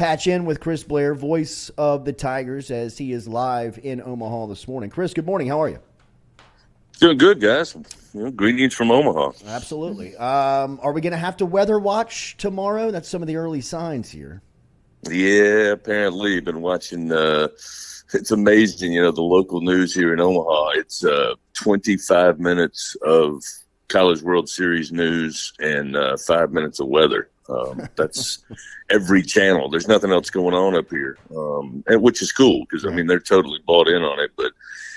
patch in with Chris Blair, voice of the Tigers, as he is live in Omaha this morning. Chris, good morning. How are you? Doing good, guys. Greetings from Omaha. Absolutely. Are we going to have to weather watch tomorrow? That's some of the early signs here. Yeah, apparently I've been watching. It's amazing, the local news here in Omaha. It's 25 minutes of College World Series news and 5 minutes of weather. That's every channel. There's nothing else going on up here, and which is cool because, I mean, they're totally bought in on it. But,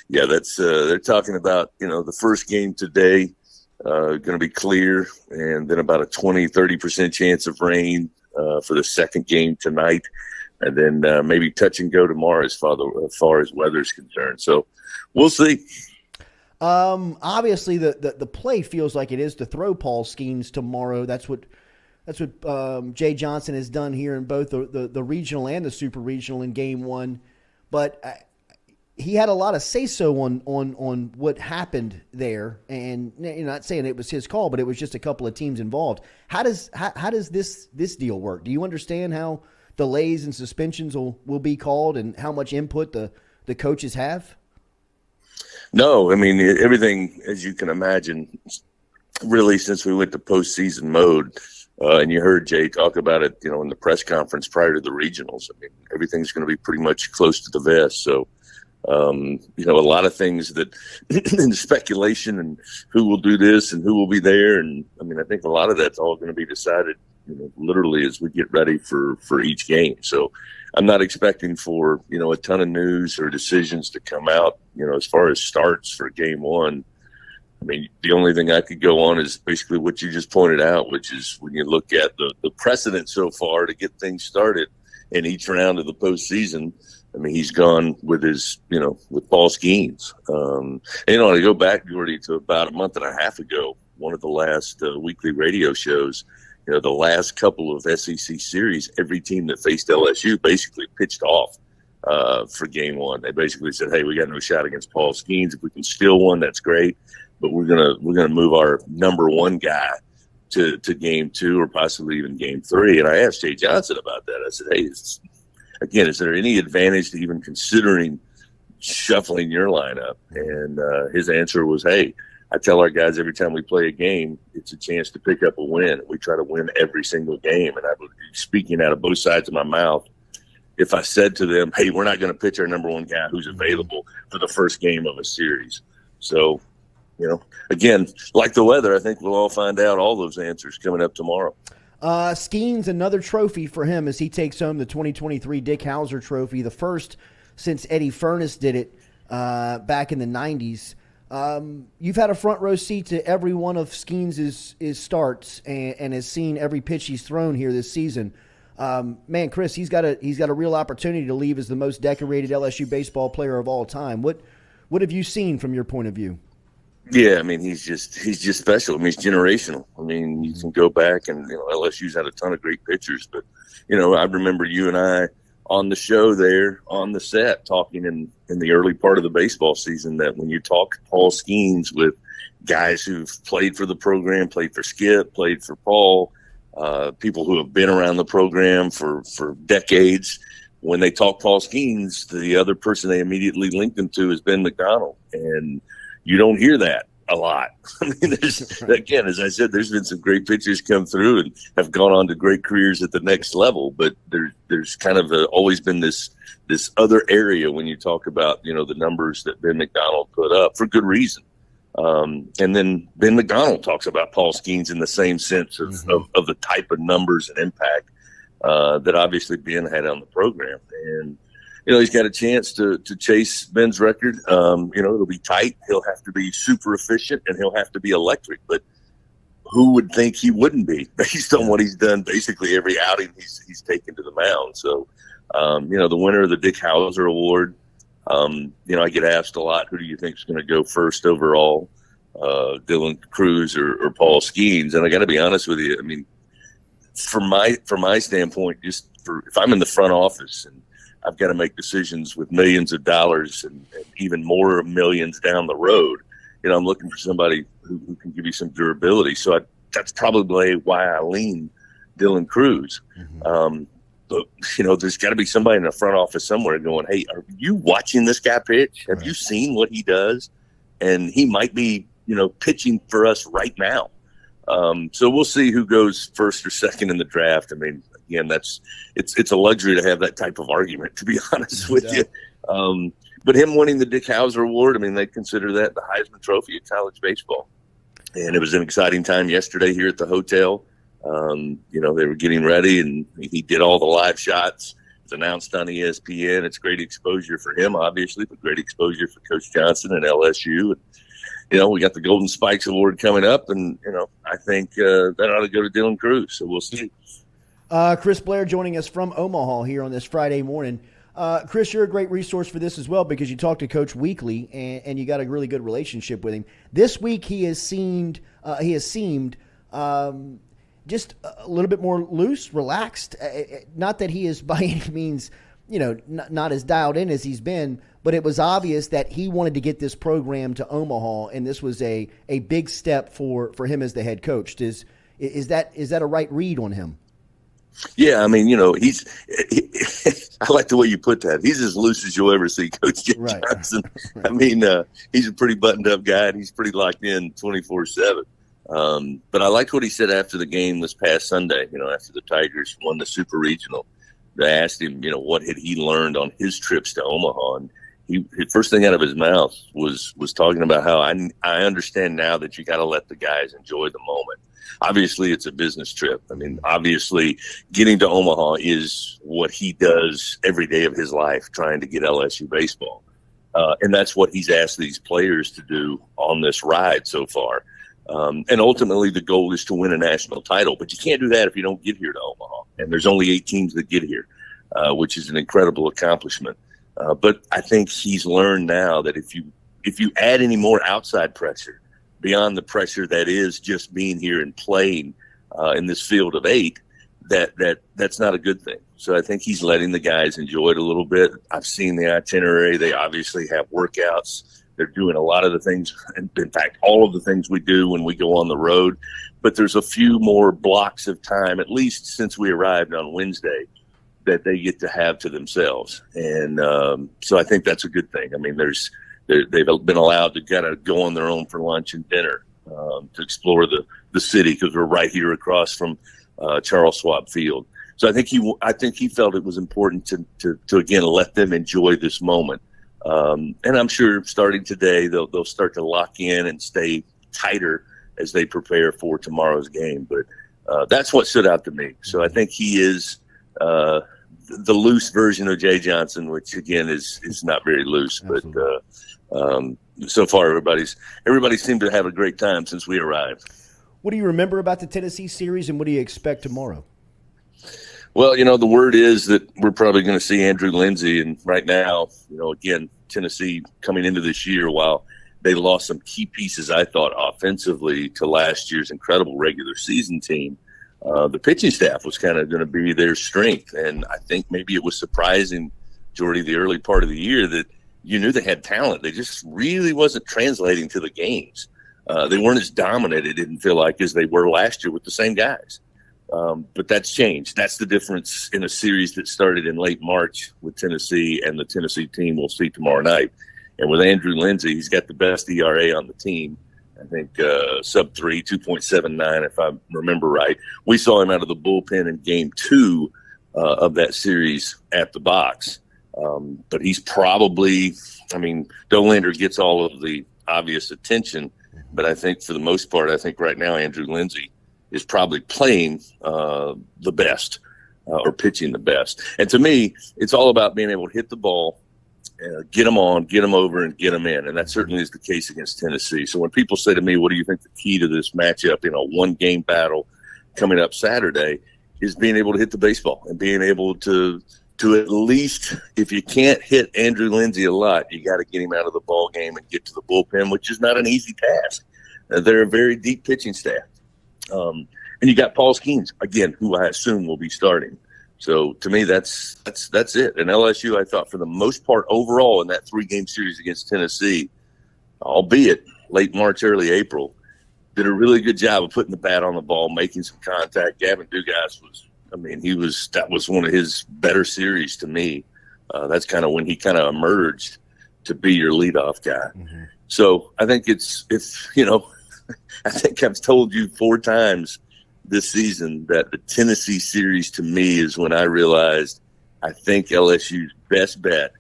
yeah, that's they're talking about, the first game today going to be clear, and then about a 20-30% chance of rain for the second game tonight, and then maybe touch and go tomorrow as far as weather is concerned. So we'll see. Obviously, the play feels like it is to throw Paul Skeens tomorrow. That's what Jay Johnson has done here in both the regional and the super regional in game one. But he had a lot of say-so on what happened there, and you're not saying it was his call, but it was just a couple of teams involved. How does this deal work? Do you understand how delays and suspensions will be called and how much input the coaches have? No, I mean, everything, as you can imagine, really since we went to postseason mode, and you heard Jay talk about it, in the press conference prior to the regionals. I mean, everything's going to be pretty much close to the vest. So, a lot of things that in speculation and who will do this and who will be there. And I mean, I think a lot of that's all going to be decided, literally as we get ready for each game. So I'm not expecting for, a ton of news or decisions to come out, as far as starts for game one. I mean, the only thing I could go on is basically what you just pointed out, which is when you look at the precedent so far to get things started in each round of the postseason. I mean, he's gone with his, with Paul Skeens. To go back, Jordy, to about a month and a half ago, one of the last weekly radio shows, the last couple of SEC series, every team that faced LSU basically pitched off for game one. They basically said, hey, we got no shot against Paul Skeens. If we can steal one, that's great. But we're gonna move our number one guy to game two or possibly even game three. And I asked Jay Johnson about that. I said, hey, is there any advantage to even considering shuffling your lineup? And his answer was, hey, I tell our guys every time we play a game, it's a chance to pick up a win. We try to win every single game. And I was speaking out of both sides of my mouth. If I said to them, hey, we're not going to pitch our number one guy who's available for the first game of a series. So, again, like the weather, I think we'll all find out all those answers coming up tomorrow. Skeens, another trophy for him as he takes home the 2023 Dick Hauser Trophy, the first since Eddie Furness did it back in the 90s. You've had a front row seat to every one of Skeens' starts and has seen every pitch he's thrown here this season. Man, Chris, he's got a real opportunity to leave as the most decorated LSU baseball player of all time. What have you seen from your point of view? Yeah, I mean, he's just special. I mean, he's generational. I mean, you can go back and, LSU's had a ton of great pitchers, but, I remember you and I on the show there on the set talking in the early part of the baseball season that when you talk Paul Skeens with guys who've played for the program, played for Skip, played for Paul, people who have been around the program for decades, when they talk Paul Skeens, the other person they immediately link them to is Ben McDonald. And you don't hear that a lot. I mean, again, as I said, there's been some great pitchers come through and have gone on to great careers at the next level. But there's kind of always been this other area when you talk about, the numbers that Ben McDonald put up for good reason. And then Ben McDonald talks about Paul Skeens in the same sense of the type of numbers and impact that obviously Ben had on the program. And he's got a chance to chase Ben's record. It'll be tight. He'll have to be super efficient, and he'll have to be electric. But who would think he wouldn't be based on what he's done basically every outing he's taken to the mound? So, the winner of the Dick Hauser Award, I get asked a lot, who do you think is going to go first overall, Dylan Cruz or Paul Skeens? And I got to be honest with you. I mean, from my standpoint, if I'm in the front office and I've got to make decisions with millions of dollars and even more millions down the road, I'm looking for somebody who can give you some durability. So that's probably why I lean Dylan Cruz. The But, there's got to be somebody in the front office somewhere going, hey, are you watching this guy pitch? Have you seen what he does? And he might be, pitching for us right now. So we'll see who goes first or second in the draft. I mean, again, it's a luxury to have that type of argument, to be honest with you. But him winning the Dick Hauser Award, I mean, they consider that the Heisman Trophy of college baseball. And it was an exciting time yesterday here at the hotel. They were getting ready, and he did all the live shots. It's announced on ESPN. It's great exposure for him, obviously, but great exposure for Coach Johnson and LSU. And, we got the Golden Spikes Award coming up, and, I think that ought to go to Dylan Cruz. So we'll see. Chris Blair joining us from Omaha here on this Friday morning. Chris, you're a great resource for this as well because you talk to Coach weekly and you got a really good relationship with him. This week he has seemed just a little bit more loose, relaxed. Not that he is by any means, not as dialed in as he's been, but it was obvious that he wanted to get this program to Omaha, and this was a big step for him as the head coach. Is that a right read on him? Yeah, I mean, I like the way you put that. He's as loose as you'll ever see Coach Jim Johnson. Right. I mean, he's a pretty buttoned-up guy, and he's pretty locked in 24/7. But I liked what he said after the game this past Sunday, after the Tigers won the Super Regional. They asked him, what had he learned on his trips to Omaha, and the first thing out of his mouth was talking about how I understand now that you got to let the guys enjoy the moment. Obviously, it's a business trip. I mean, obviously, getting to Omaha is what he does every day of his life, trying to get LSU baseball. And that's what he's asked these players to do on this ride so far. And ultimately, the goal is to win a national title. But you can't do that if you don't get here to Omaha. And there's only 8 teams that get here, which is an incredible accomplishment. But I think he's learned now that if you add any more outside pressure, beyond the pressure that is just being here and playing in this field of 8, that's not a good thing. So I think he's letting the guys enjoy it a little bit. I've seen the itinerary. They obviously have workouts. They're doing a lot of the things, in fact, all of the things we do when we go on the road. But there's a few more blocks of time, at least since we arrived on Wednesday, that they get to have to themselves. And so I think that's a good thing. I mean, they've been allowed to kind of go on their own for lunch and dinner to explore the city because we're right here across from Charles Schwab Field. So I think he felt it was important to again let them enjoy this moment. And I'm sure starting today they'll start to lock in and stay tighter as they prepare for tomorrow's game. But that's what stood out to me. So I think he is the loose version of Jay Johnson, which again is not very loose. Absolutely. But so far everybody seemed to have a great time since we arrived. What do you remember about the Tennessee series, and what do you expect tomorrow? Well, the word is that we're probably going to see Andrew Lindsey, and right now, again, Tennessee coming into this year, while they lost some key pieces, I thought, offensively to last year's incredible regular season team, the pitching staff was kind of going to be their strength, and I think maybe it was surprising, Jordy, the early part of the year that you knew they had talent. They just really wasn't translating to the games. They weren't as dominant, it didn't feel like, as they were last year with the same guys. But that's changed. That's the difference in a series that started in late March with Tennessee and the Tennessee team we'll see tomorrow night. And with Andrew Lindsey, he's got the best ERA on the team. I think sub-3, 2.79, if I remember right. We saw him out of the bullpen in game 2 of that series at the box. But he's probably, Dolander gets all of the obvious attention. But I think for the most part, right now Andrew Lindsey is probably playing the best or pitching the best. And to me, it's all about being able to hit the ball, get them on, get them over, and get them in. And that certainly is the case against Tennessee. So when people say to me, what do you think the key to this matchup in a one-game battle coming up Saturday is being able to hit the baseball and being able to at least, if you can't hit Andrew Lindsey a lot, you got to get him out of the ball game and get to the bullpen, which is not an easy task. They're a very deep pitching staff. And you got Paul Skeens, again, who I assume will be starting. So to me, that's it. And LSU, I thought, for the most part overall in that 3-game series against Tennessee, albeit late March, early April, did a really good job of putting the bat on the ball, making some contact. Gavin Dugas was I mean, that was one of his better series to me. That's kind of when he kind of emerged to be your leadoff guy. Mm-hmm. So I think I think I've told you 4 times this season that the Tennessee series to me is when I realized I think LSU's best bet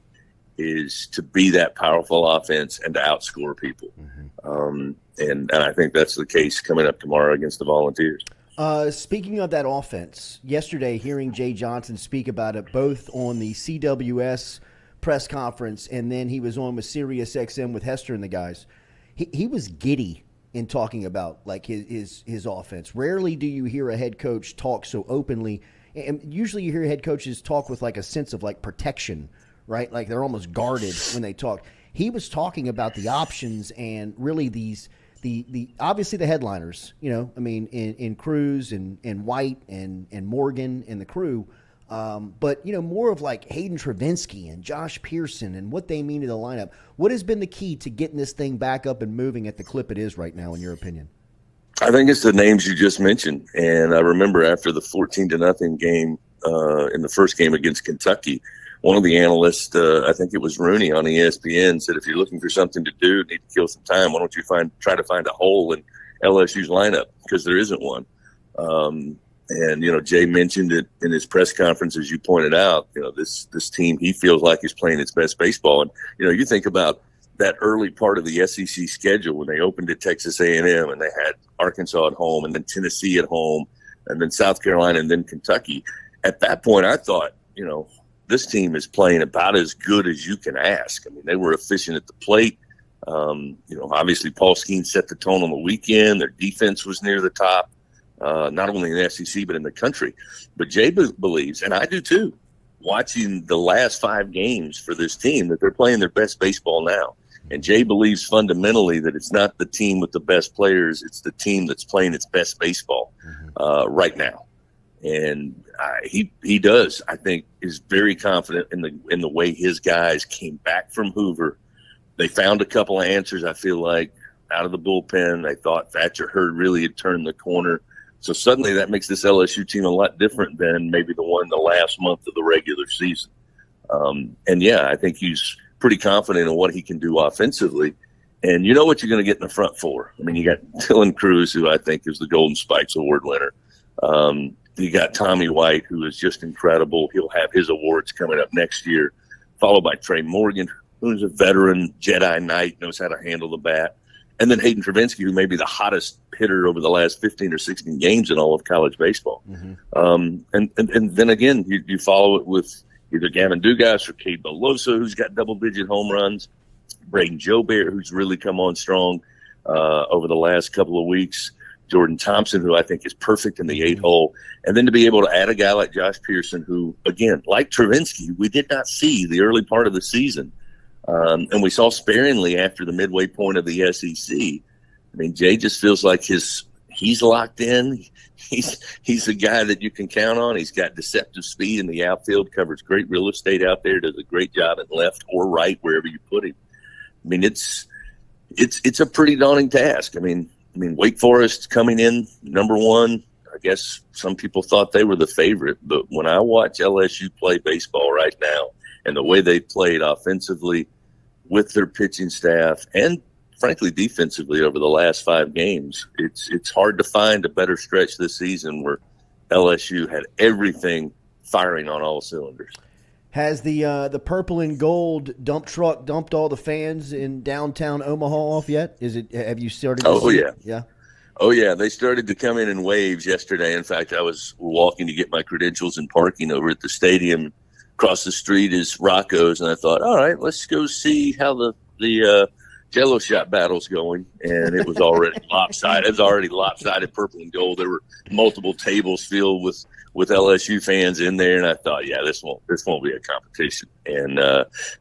is to be that powerful offense and to outscore people. Mm-hmm. And I think that's the case coming up tomorrow against the Volunteers. Speaking of that offense, yesterday hearing Jay Johnson speak about it both on the CWS press conference and then he was on with Sirius XM with Hester and the guys, he was giddy in talking about like his offense. Rarely do you hear a head coach talk so openly, and usually you hear head coaches talk with like a sense of like protection, right? Like they're almost guarded when they talk. He was talking about the options and really the obviously the headliners, I mean, in Cruz and White and Morgan and the crew, but more of like Hayden Travinsky and Josh Pearson and what they mean to the lineup. What has been the key to getting this thing back up and moving at the clip it is right now, in your opinion? I think it's the names you just mentioned, and I remember after the 14-0 game in the first game against Kentucky, one of the analysts, I think it was Rooney on ESPN, said, if you're looking for something to do, need to kill some time, why don't you try to find a hole in LSU's lineup, because there isn't one. And, Jay mentioned it in his press conference, as you pointed out, this team, he feels like is playing its best baseball. And, you think about that early part of the SEC schedule when they opened at Texas A&M and they had Arkansas at home and then Tennessee at home and then South Carolina and then Kentucky. At that point, I thought, this team is playing about as good as you can ask. I mean, they were efficient at the plate. Obviously Paul Skeens set the tone on the weekend. Their defense was near the top, not only in the SEC but in the country. But Jay believes, and I do too, watching the last 5 games for this team, that they're playing their best baseball now. And Jay believes fundamentally that it's not the team with the best players, it's the team that's playing its best baseball right now. And he does, I think, is very confident in the way his guys came back from Hoover. They found a couple of answers, I feel like, out of the bullpen. They thought Thatcher Hurd really had turned the corner. So suddenly that makes this LSU team a lot different than maybe the one the last month of the regular season. I think he's pretty confident in what he can do offensively. And you know what you're going to get in the front 4. I mean, you got Dylan Cruz, who I think is the Golden Spikes Award winner. You got Tommy White, who is just incredible. He'll have his awards coming up next year, followed by Trey Morgan, who's a veteran Jedi Knight, knows how to handle the bat. And then Hayden Travinsky, who may be the hottest hitter over the last 15 or 16 games in all of college baseball. Mm-hmm. And then again, you follow it with either Gavin Dugas or Cade Belosa, who's got double-digit home runs, Braden Joubert, who's really come on strong over the last couple of weeks, Jordan Thompson, who I think is perfect in the 8-hole. And then to be able to add a guy like Josh Pearson, who, again, like Travinsky, we did not see the early part of the season. And we saw sparingly after the midway point of the SEC. I mean, Jay just feels like he's locked in. He's a guy that you can count on. He's got deceptive speed in the outfield, covers great real estate out there, does a great job at left or right, wherever you put him. I mean, it's a pretty daunting task. I mean, Wake Forest coming in number 1. I guess some people thought they were the favorite, but when I watch LSU play baseball right now and the way they played offensively with their pitching staff and frankly defensively over the last 5 games, it's hard to find a better stretch this season where LSU had everything firing on all cylinders. Has the purple and gold dump truck dumped all the fans in downtown Omaha off yet? Have you started to see it? Yeah. Oh, yeah. They started to come in waves yesterday. In fact, I was walking to get my credentials and parking over at the stadium. Across the street is Rocco's, and I thought, all right, let's go see how the Jello shot battle's going. And it was already lopsided. It was already lopsided purple and gold. There were multiple tables filled with LSU fans in there, and I thought, yeah, this won't be a competition. And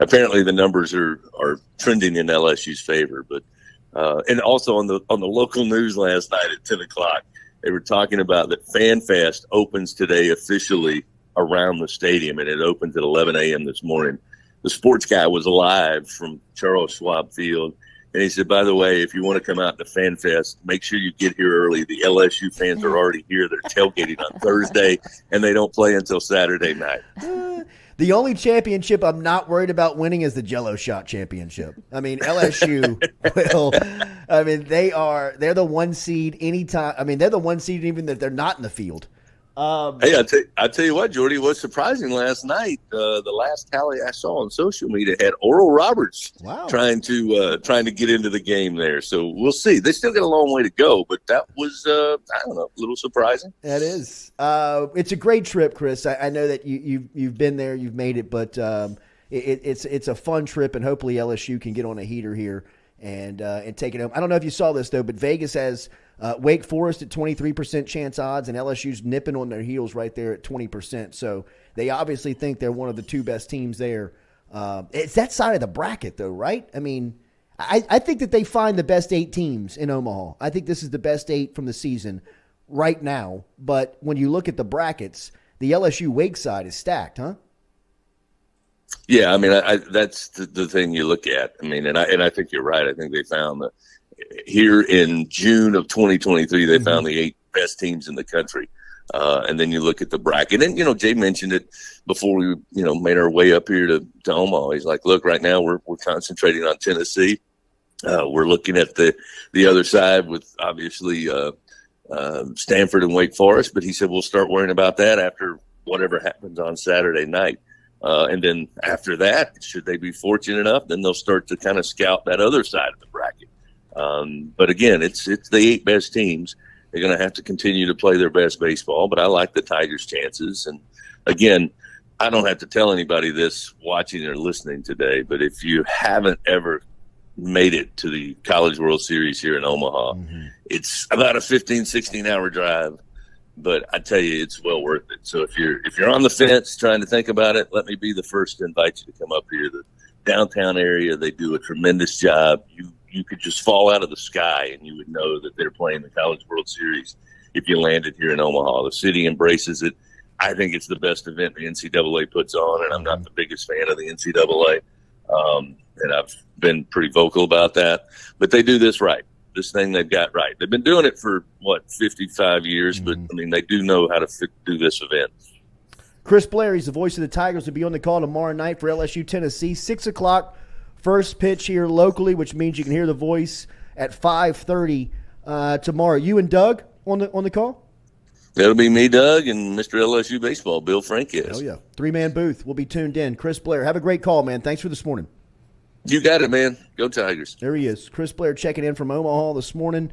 apparently the numbers are trending in LSU's favor. But and also on the local news last night at 10:00, they were talking about that Fan Fest opens today officially around the stadium, and it opens at 11 a.m. this morning. The sports guy was live from Charles Schwab Field. And he said, by the way, if you want to come out to Fan Fest, make sure you get here early. The LSU fans are already here. They're tailgating on Thursday, and they don't play until Saturday night. The only championship I'm not worried about winning is the Jello Shot Championship. I mean, LSU will. I mean, they're the one seed anytime. I mean, they're the one seed even that they're not in the field. Hey, I tell you what, Jordy, was surprising last night. The last tally I saw on social media had Oral Roberts trying to get into the game there. So we'll see. They still got a long way to go, but that was I don't know, a little surprising. That is. It's a great trip, Chris. I know that you've been there, you've made it, but it's a fun trip, and hopefully LSU can get on a heater here and take it home. I don't know if you saw this though, but Vegas has Wake Forest at 23% chance odds, and LSU's nipping on their heels right there at 20%. So they obviously think they're one of the two best teams there. It's that side of the bracket, though, right? I mean, I think that they find the best 8 teams in Omaha. I think this is the best 8 from the season right now. But when you look at the brackets, the LSU Wake side is stacked, huh? Yeah, I mean, that's the thing you look at. I mean, and I think you're right. I think they found here in June of 2023, they found the 8 best teams in the country. And then you look at the bracket. And, Jay mentioned it before we, made our way up here to Omaha. He's like, look, right now we're concentrating on Tennessee. We're looking at the other side with obviously Stanford and Wake Forest. But he said we'll start worrying about that after whatever happens on Saturday night. And then after that, should they be fortunate enough, then they'll start to kind of scout that other side of the bracket. But again, it's the 8 best teams. They're going to have to continue to play their best baseball, but I like the Tigers' chances. And again, I don't have to tell anybody this watching or listening today, but if you haven't ever made it to the College World Series here in Omaha, it's about a 15, 16-hour drive, but I tell you, it's well worth it. So if you're on the fence trying to think about it, let me be the first to invite you to come up here. The downtown area, they do a tremendous job. You could just fall out of the sky and you would know that they're playing the College World Series if you landed here in Omaha. The city embraces it. I think it's the best event the NCAA puts on, and I'm not the biggest fan of the NCAA. And I've been pretty vocal about that. But they do this right. This thing they've got right. They've been doing it for, 55 years, but, I mean, they do know how to do this event. Chris Blair, he's the voice of the Tigers, will be on the call tomorrow night for LSU Tennessee, 6 o'clock. First pitch here locally, which means you can hear the voice at 5:30 tomorrow. You and Doug on the call? That'll be me, Doug, and Mr. LSU Baseball, Bill Franquez. Oh, yeah. 3-man booth. We'll be tuned in. Chris Blair, have a great call, man. Thanks for this morning. You got it, man. Go Tigers. There he is. Chris Blair checking in from Omaha this morning.